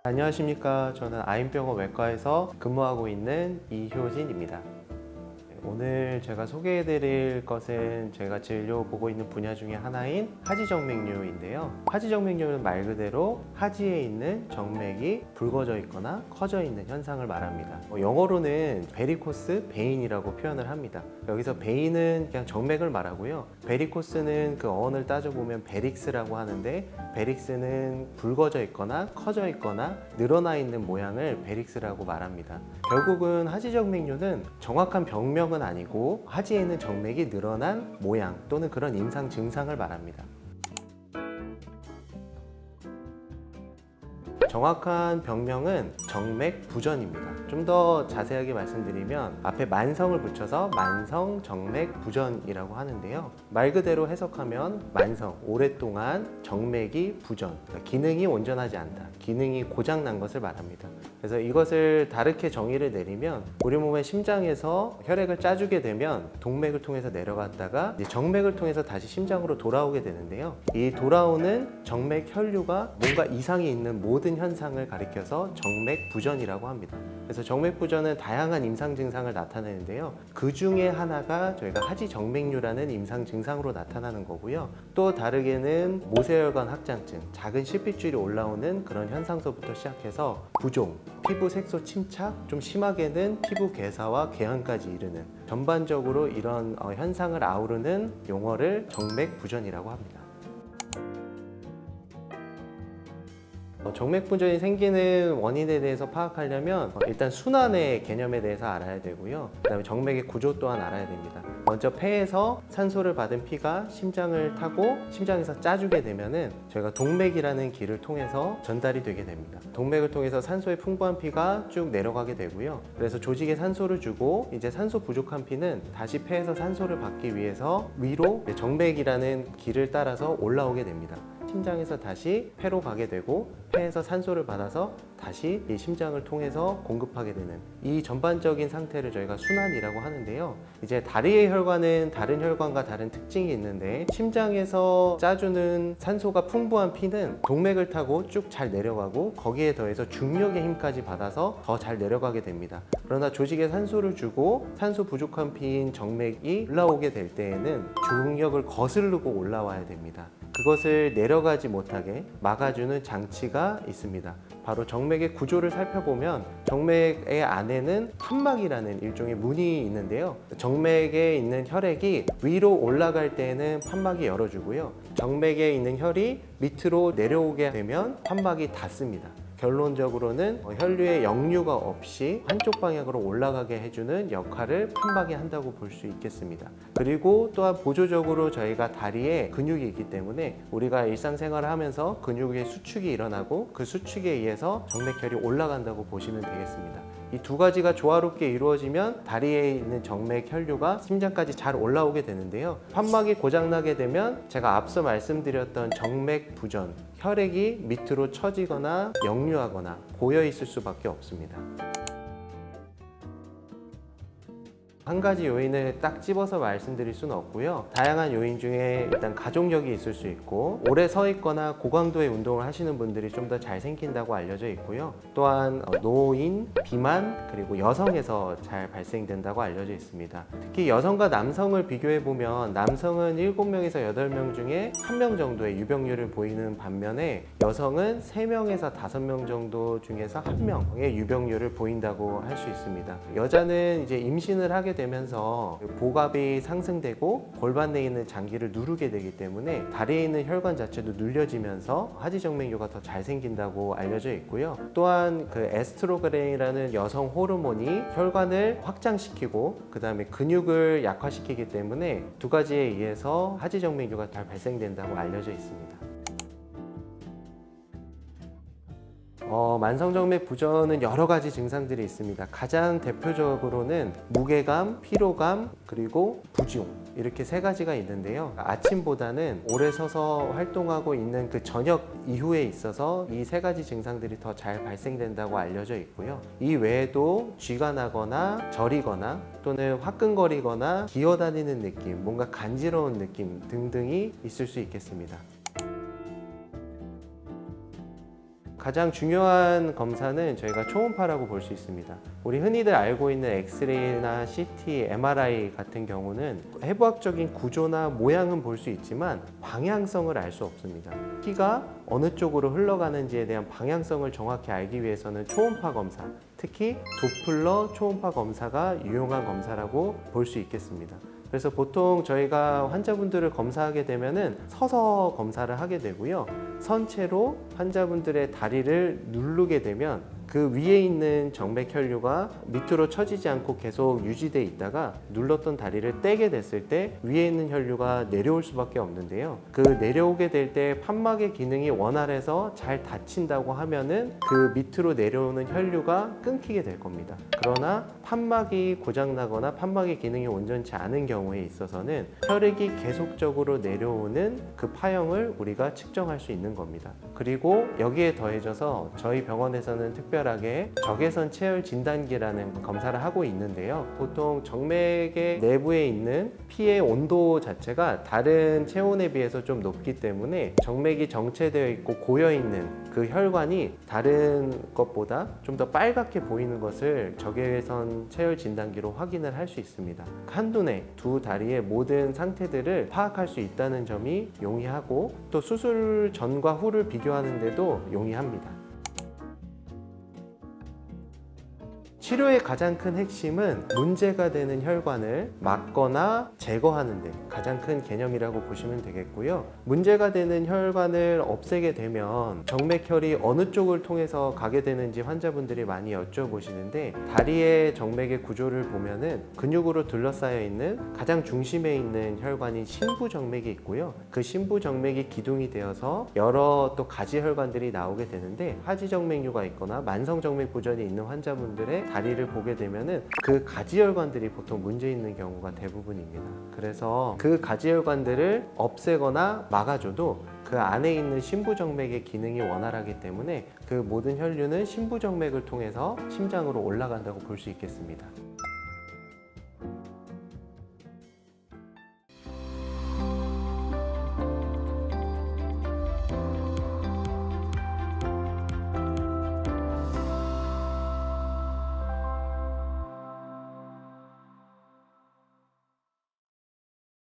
안녕하십니까. 저는 아인병원 외과에서 근무하고 있는 이효진입니다. 오늘 제가 소개해드릴 것은 제가 진료보고 있는 분야 중에 하나인 하지정맥류인데요. 하지정맥류는 말 그대로 하지에 있는 정맥이 붉어져 있거나 커져 있는 현상을 말합니다. 영어로는 베리코스 베인이라고 표현을 합니다. 여기서 베인은 그냥 정맥을 말하고요. 베리코스는 그 어원을 따져보면 베릭스라고 하는데, 베릭스는 붉어져 있거나 커져 있거나 늘어나 있는 모양을 베릭스라고 말합니다. 결국은 하지정맥류는 정확한 병명은 아니고 하지에 있는 정맥이 늘어난 모양 또는 그런 임상 증상을 말합니다. 정확한 병명은 정맥 부전입니다. 좀 더 자세하게 말씀드리면 앞에 만성을 붙여서 만성 정맥 부전이라고 하는데요. 말 그대로 해석하면 만성, 오랫동안 정맥이 부전, 그러니까 기능이 온전하지 않다, 기능이 고장난 것을 말합니다. 그래서 이것을 다르게 정의를 내리면 우리 몸의 심장에서 혈액을 짜주게 되면 동맥을 통해서 내려갔다가 이제 정맥을 통해서 다시 심장으로 돌아오게 되는데요. 이 돌아오는 정맥 혈류가 뭔가 이상이 있는 모든 현상을 가리켜서 정맥 부전이라고 합니다. 그래서 정맥 부전은 다양한 임상 증상을 나타내는데요. 그 중에 하나가 저희가 하지정맥류라는 임상 증상으로 나타나는 거고요. 또 다르게는 모세혈관 확장증, 작은 실핏줄이 올라오는 그런 현상서부터 시작해서 부종, 피부 색소 침착, 좀 심하게는 피부 괴사와 궤양까지 이르는, 전반적으로 이런 현상을 아우르는 용어를 정맥 부전이라고 합니다. 정맥 부전이 생기는 원인에 대해서 파악하려면 일단 순환의 개념에 대해서 알아야 되고요. 그 다음에 정맥의 구조 또한 알아야 됩니다. 먼저 폐에서 산소를 받은 피가 심장을 타고 심장에서 짜주게 되면은 저희가 동맥이라는 길을 통해서 전달이 되게 됩니다. 동맥을 통해서 산소의 풍부한 피가 쭉 내려가게 되고요. 그래서 조직에 산소를 주고 이제 산소 부족한 피는 다시 폐에서 산소를 받기 위해서 위로 정맥이라는 길을 따라서 올라오게 됩니다. 심장에서 다시 폐로 가게 되고 폐에서 산소를 받아서 다시 이 심장을 통해서 공급하게 되는 이 전반적인 상태를 저희가 순환이라고 하는데요. 이제 다리의 혈관은 다른 혈관과 다른 특징이 있는데, 심장에서 짜주는 산소가 풍부한 피는 동맥을 타고 쭉 잘 내려가고 거기에 더해서 중력의 힘까지 받아서 더 잘 내려가게 됩니다. 그러나 조직에 산소를 주고 산소 부족한 피인 정맥이 올라오게 될 때에는 중력을 거스르고 올라와야 됩니다. 그것을 내려가지 못하게 막아주는 장치가 있습니다. 바로 정맥의 구조를 살펴보면 정맥의 안에는 판막이라는 일종의 문이 있는데요. 정맥에 있는 혈액이 위로 올라갈 때에는 판막이 열어주고요. 정맥에 있는 혈이 밑으로 내려오게 되면 판막이 닫습니다. 결론적으로는 혈류의 역류가 없이 한쪽 방향으로 올라가게 해주는 역할을 판막이 한다고 볼 수 있겠습니다. 그리고 또한 보조적으로 저희가 다리에 근육이 있기 때문에 우리가 일상생활을 하면서 근육의 수축이 일어나고 그 수축에 의해서 정맥혈이 올라간다고 보시면 되겠습니다. 이 두 가지가 조화롭게 이루어지면 다리에 있는 정맥 혈류가 심장까지 잘 올라오게 되는데요. 판막이 고장나게 되면 제가 앞서 말씀드렸던 정맥 부전, 혈액이 밑으로 처지거나 역류하거나 고여 있을 수밖에 없습니다. 한 가지 요인을 딱 집어서 말씀드릴 수는 없고요. 다양한 요인 중에 일단 가족력이 있을 수 있고, 오래 서 있거나 고강도의 운동을 하시는 분들이 좀 더 잘 생긴다고 알려져 있고요. 또한 노인, 비만, 그리고 여성에서 잘 발생된다고 알려져 있습니다. 특히 여성과 남성을 비교해 보면 남성은 7명에서 8명 중에 1명 정도의 유병률을 보이는 반면에 여성은 3명에서 5명 정도 중에서 1명의 유병률을 보인다고 할 수 있습니다. 여자는 이제 임신을 하게 되면서 복압이 상승되고 골반 내에 있는 장기를 누르게 되기 때문에 다리에 있는 혈관 자체도 눌려지면서 하지정맥류가 더 잘 생긴다고 알려져 있고요. 또한 그 에스트로겐이라는 여성 호르몬이 혈관을 확장시키고 그 다음에 근육을 약화시키기 때문에 두 가지에 의해서 하지정맥류가 잘 발생된다고 알려져 있습니다. 만성정맥 부전은 여러 가지 증상들이 있습니다. 가장 대표적으로는 무게감, 피로감, 그리고 부종, 이렇게 세 가지가 있는데요. 아침보다는 오래 서서 활동하고 있는 그 저녁 이후에 있어서 이 세 가지 증상들이 더 잘 발생된다고 알려져 있고요. 이 외에도 쥐가 나거나 저리거나 또는 화끈거리거나 기어다니는 느낌, 뭔가 간지러운 느낌 등등이 있을 수 있겠습니다. 가장 중요한 검사는 저희가 초음파라고 볼 수 있습니다. 우리 흔히들 알고 있는 엑스레이나 CT, MRI 같은 경우는 해부학적인 구조나 모양은 볼 수 있지만 방향성을 알 수 없습니다. 피가 어느 쪽으로 흘러가는지에 대한 방향성을 정확히 알기 위해서는 초음파 검사, 특히 도플러 초음파 검사가 유용한 검사라고 볼 수 있겠습니다. 그래서 보통 저희가 환자분들을 검사하게 되면은 서서 검사를 하게 되고요. 선체로 환자분들의 다리를 누르게 되면 그 위에 있는 정맥 혈류가 밑으로 처지지 않고 계속 유지돼 있다가 눌렀던 다리를 떼게 됐을 때 위에 있는 혈류가 내려올 수밖에 없는데요. 그 내려오게 될 때 판막의 기능이 원활해서 잘 닫힌다고 하면은 그 밑으로 내려오는 혈류가 끊기게 될 겁니다. 그러나 판막이 고장나거나 판막의 기능이 온전치 않은 경우에 있어서는 혈액이 계속적으로 내려오는 그 파형을 우리가 측정할 수 있는 겁니다. 그리고 여기에 더해져서 저희 병원에서는 특별하게 적외선 체열 진단기라는 검사를 하고 있는데요. 보통 정맥의 내부에 있는 피의 온도 자체가 다른 체온에 비해서 좀 높기 때문에 정맥이 정체되어 있고 고여 있는 그 혈관이 다른 것보다 좀 더 빨갛게 보이는 것을 적외선 체열 진단기로 확인을 할 수 있습니다. 한눈에 두 다리의 모든 상태들을 파악할 수 있다는 점이 용이하고 또 수술 전과 후를 비교하는데도 용이합니다. 치료의 가장 큰 핵심은 문제가 되는 혈관을 막거나 제거하는 데 가장 큰 개념이라고 보시면 되겠고요. 문제가 되는 혈관을 없애게 되면 정맥혈이 어느 쪽을 통해서 가게 되는지 환자분들이 많이 여쭤보시는데 다리의 정맥의 구조를 보면은 근육으로 둘러싸여 있는 가장 중심에 있는 혈관인 심부정맥이 있고요. 그 심부정맥이 기둥이 되어서 여러 또 가지 혈관들이 나오게 되는데 하지정맥류가 있거나 만성정맥 부전이 있는 환자분들의 다리를 보게 되면은 그 가지혈관들이 보통 문제 있는 경우가 대부분입니다. 그래서 그 가지혈관들을 없애거나 막아줘도 그 안에 있는 심부정맥의 기능이 원활하기 때문에 그 모든 혈류는 심부정맥을 통해서 심장으로 올라간다고 볼 수 있겠습니다.